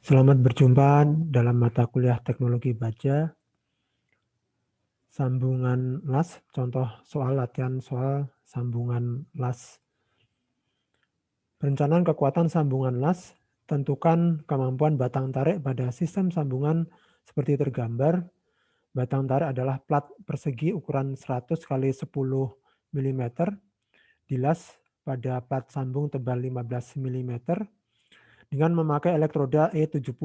Selamat berjumpa dalam mata kuliah Teknologi Baja, sambungan las, contoh soal latihan soal sambungan las. Perencanaan kekuatan sambungan las, tentukan kemampuan batang tarik pada sistem sambungan seperti tergambar. Batang tarik adalah plat persegi ukuran 100 kali 10 mm, dilas pada plat sambung tebal 15 mm, dengan memakai elektroda E70.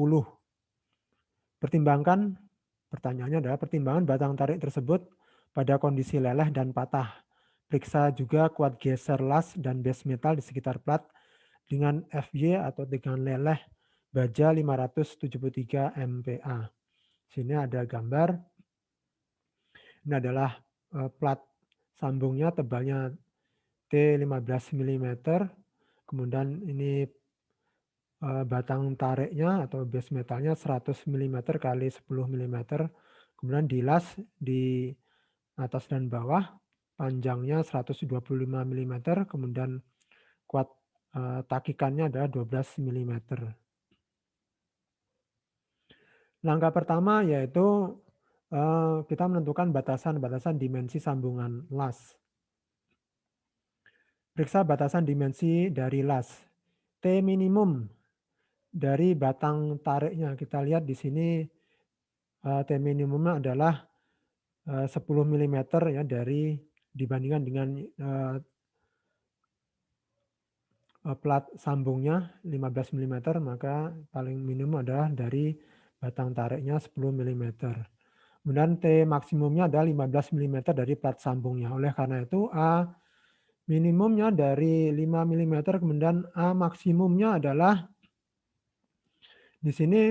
Pertanyaannya adalah pertimbangan batang tarik tersebut pada kondisi leleh dan patah. Periksa juga kuat geser las dan base metal di sekitar plat dengan FY atau dengan leleh baja 573 MPa. Sini ada gambar. Ini adalah plat sambungnya, tebalnya T15 mm. Kemudian ini batang tariknya atau base metalnya 100 mm kali 10 mm. Kemudian dilas di atas dan bawah, panjangnya 125 mm, kemudian kuat takikannya adalah 12 mm. Langkah pertama yaitu kita menentukan batasan-batasan dimensi sambungan las. Periksa batasan dimensi dari las. T minimum dari batang tariknya. Kita lihat di sini T minimumnya adalah 10 mm ya dibandingkan dengan plat sambungnya 15 mm, maka paling minimum adalah dari batang tariknya 10 mm. Kemudian T maksimumnya adalah 15 mm dari plat sambungnya. Oleh karena itu A minimumnya dari 5 mm, kemudian A maksimumnya adalah di sini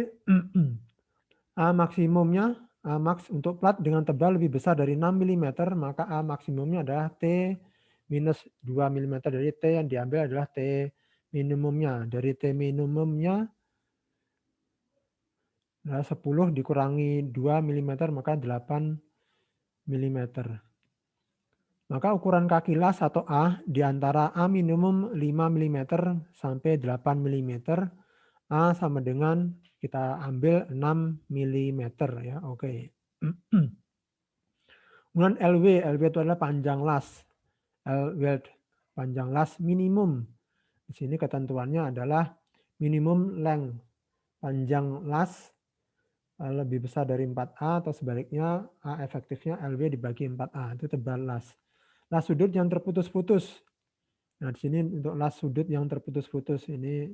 A maksimumnya, A max untuk plat dengan tebal lebih besar dari 6 mm, maka A maksimumnya adalah T minus 2 mm. Dari T yang diambil adalah T minimumnya. Dari T minimumnya adalah 10 dikurangi 2 mm, maka 8 mm. Maka ukuran kaki las atau A di antara A minimum 5 mm sampai 8 mm, A sama dengan kita ambil 6 mm ya. Oke. Kemudian LW itu adalah panjang las. LW panjang las minimum. Di sini ketentuannya adalah minimum length. Panjang las lebih besar dari 4A atau sebaliknya A efektifnya LW dibagi 4A. Itu tebal las. Las sudut yang terputus-putus. Nah, di sini untuk las sudut yang terputus-putus ini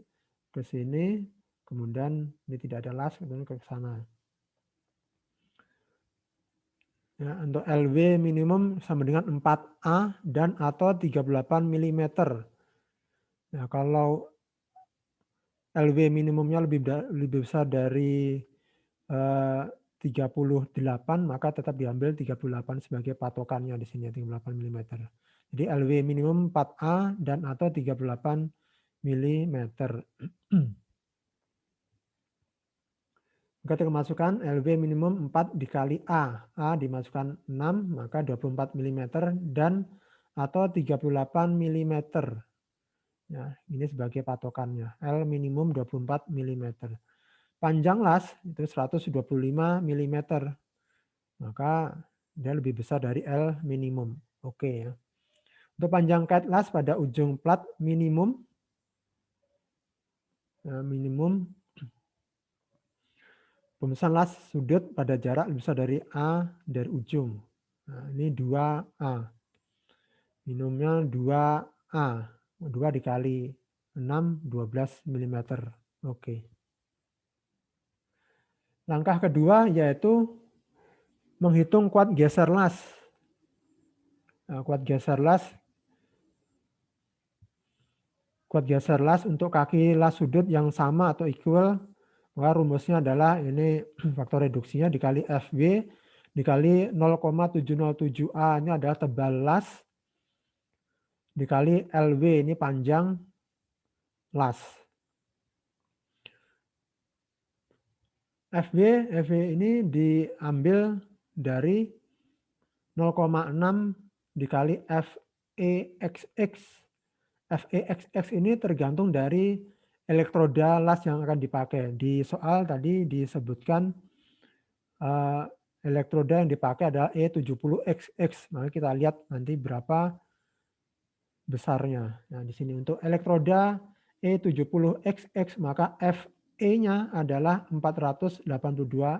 ke sini, kemudian ini tidak ada las, kemudian ke sana. Ya, untuk LW minimum sama dengan 4A dan atau 38 mm. Nah, kalau LW minimumnya lebih besar dari 38, maka tetap diambil 38 sebagai patokannya di sini 38 mm. Jadi LW minimum 4A dan atau 38 mm. Maka dimasukkan LW minimum 4 dikali A. A dimasukkan 6, maka 24 mm dan atau 38 mm. Ya, ini sebagai patokannya. L minimum 24 mm. Panjang las itu 125 mm. Maka dia lebih besar dari L minimum. Oke ya. Untuk panjang kait las pada ujung plat minimum pemesan las sudut pada jarak lebih besar dari A dari ujung. Nah, ini 2A. Minimumnya 2A. 2 dikali 6, 12 mm. Oke. Langkah kedua yaitu menghitung kuat geser las. Nah, kuat geser las untuk kaki las sudut yang sama atau equal, maka rumusnya adalah ini faktor reduksinya dikali FW dikali 0,707A, ini adalah tebal las, dikali LW, ini panjang las. FW ini diambil dari 0,6 dikali FEXX. FEXX ini tergantung dari elektroda las yang akan dipakai. Di soal tadi disebutkan elektroda yang dipakai adalah E70XX. Maka kita lihat nanti berapa besarnya. Nah, di sini untuk elektroda E70XX maka Fe-nya adalah 482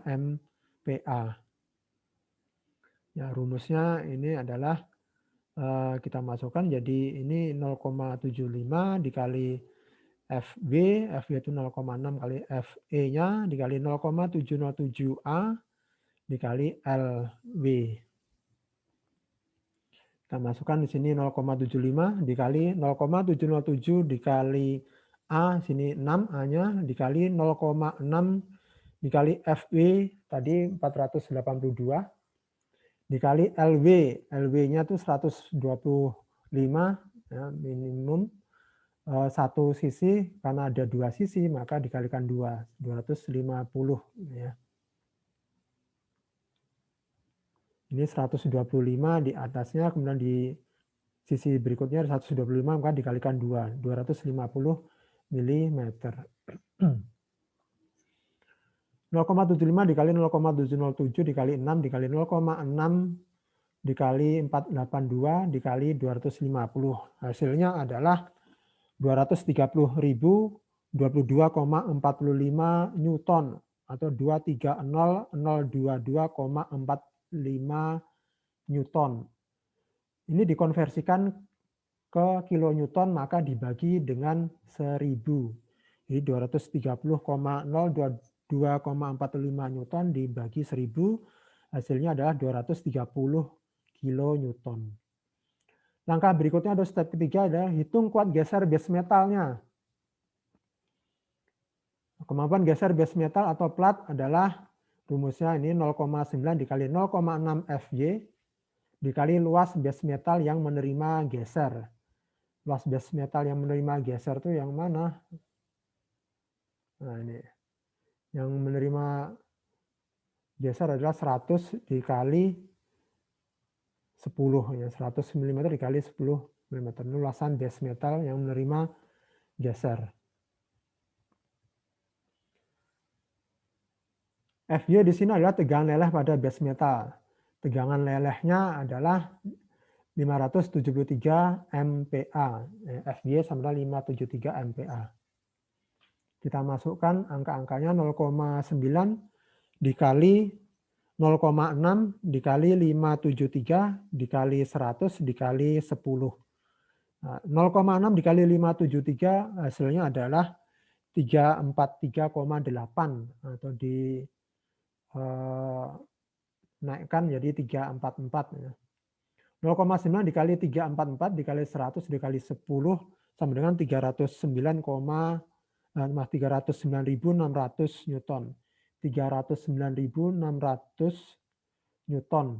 MPa. Ya, rumusnya ini adalah kita masukkan jadi ini 0,75 dikali FB, FB itu 0,6 kali Fe-nya dikali 0,707A dikali LW. Kita masukkan di sini 0,75 dikali 0,707 dikali A, sini 6 A-nya dikali 0,6 dikali FW tadi 482 dikali LW. LW-nya itu 125 ya, minimum satu sisi, karena ada dua sisi maka dikalikan 250 ya. Ini 125 di atasnya, kemudian di sisi berikutnya 125 maka dikalikan 2, 250 mm. 0,75 dikali 0,707 dikali 6 dikali 0,6 dikali 482 dikali 250. Hasilnya adalah 230.022,45 Newton atau 230.022,45 Newton. Ini dikonversikan ke kilonewton maka dibagi dengan 1000. Jadi 230,022,45 Newton dibagi 1000, hasilnya adalah 230 kilonewton. Langkah berikutnya atau step ketiga adalah hitung kuat geser base metalnya. Kemampuan geser base metal atau plat adalah rumusnya ini 0,9 dikali 0,6 FY dikali luas base metal yang menerima geser. Luas base metal yang menerima geser itu yang mana? Nah, ini. Yang menerima geser adalah 100 dikali 10 ya, 100 mm dikali 10 mm. Ini luasan base metal yang menerima geser. Fy di sini adalah tegangan leleh pada base metal. Tegangan lelehnya adalah 573 MPa. Fy sama dengan 573 MPa. Kita masukkan angka-angkanya 0,9 dikali 0,6 dikali 573 dikali 100 dikali 10. Nah, 0,6 dikali 573 hasilnya adalah 343,8 atau naikkan jadi 344. 0,9 dikali 344 dikali 100 dikali 10 sama dengan 309.600 Newton. 309.600 Newton.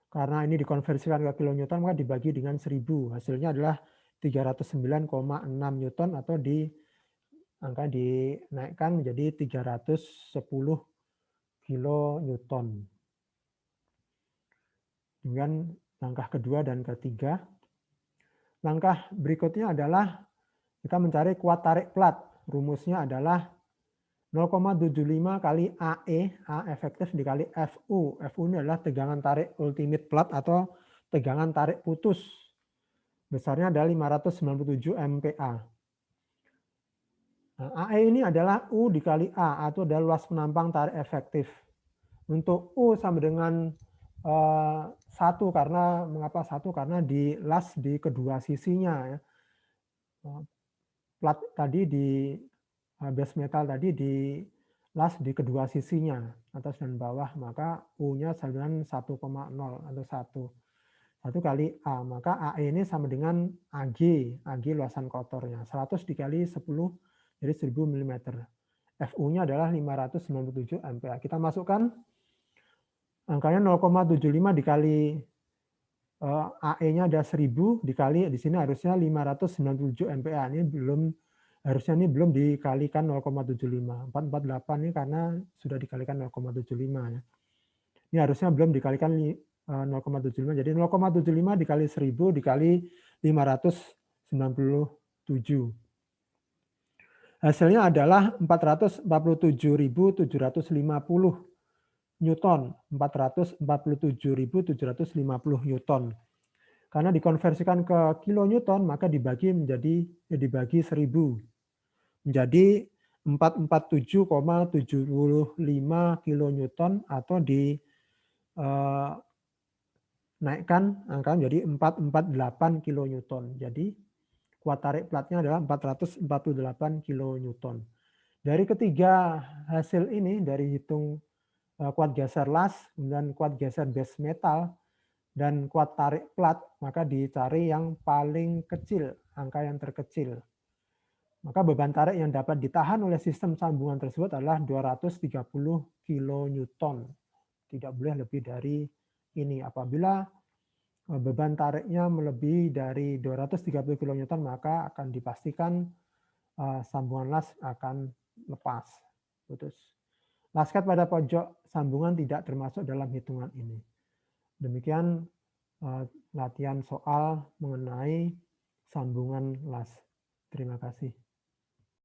Karena ini dikonversikan ke kilonewton maka dibagi dengan 1000. Hasilnya adalah 309,6 Newton atau angka dinaikkan menjadi 310 kilonewton. Dengan langkah kedua dan ketiga. Langkah berikutnya adalah kita mencari kuat tarik plat. Rumusnya adalah 0,75 kali AE, A efektif dikali FU. FU ini adalah tegangan tarik ultimate plat atau tegangan tarik putus. Besarnya adalah 597 MPa. Nah, AE ini adalah U dikali A atau adalah luas penampang tarik efektif. Untuk U sama dengan 1 karena mengapa 1? Karena dilas di kedua sisinya. Plat tadi di base metal tadi di las di kedua sisinya, atas dan bawah, maka U-nya sama dengan 1,0 atau 1 kali A. Maka AE ini sama dengan AG luasan kotornya. 100 dikali 10 jadi 1000 mm. FU-nya adalah 597 MPa. Kita masukkan angkanya 0,75 dikali AE-nya ada 1000 dikali di sini harusnya 597 MPa. Ini belum dikalikan 0,75. 448 ini karena sudah dikalikan 0,75 ya. Ini harusnya belum dikalikan 0,75. Jadi 0,75 dikali 1000 dikali 597. Hasilnya adalah 447.750 Newton, 447.750 Newton. Karena dikonversikan ke kilonewton, maka dibagi 1000 menjadi 447,75 kilonewton atau dinaikkan angka menjadi 448 kilonewton. Jadi kuat tarik platnya adalah 448 kilonewton. Dari ketiga hasil ini, dari hitung kuat geser las, kemudian kuat geser base metal, dan kuat tarik plat, maka dicari yang paling kecil, angka yang terkecil. Maka beban tarik yang dapat ditahan oleh sistem sambungan tersebut adalah 230 kilonewton. Tidak boleh lebih dari ini. Apabila beban tariknya melebihi dari 230 kilonewton, maka akan dipastikan sambungan las akan lepas, putus. Laskat pada pojok sambungan tidak termasuk dalam hitungan ini. Demikian latihan soal mengenai sambungan las. Terima kasih.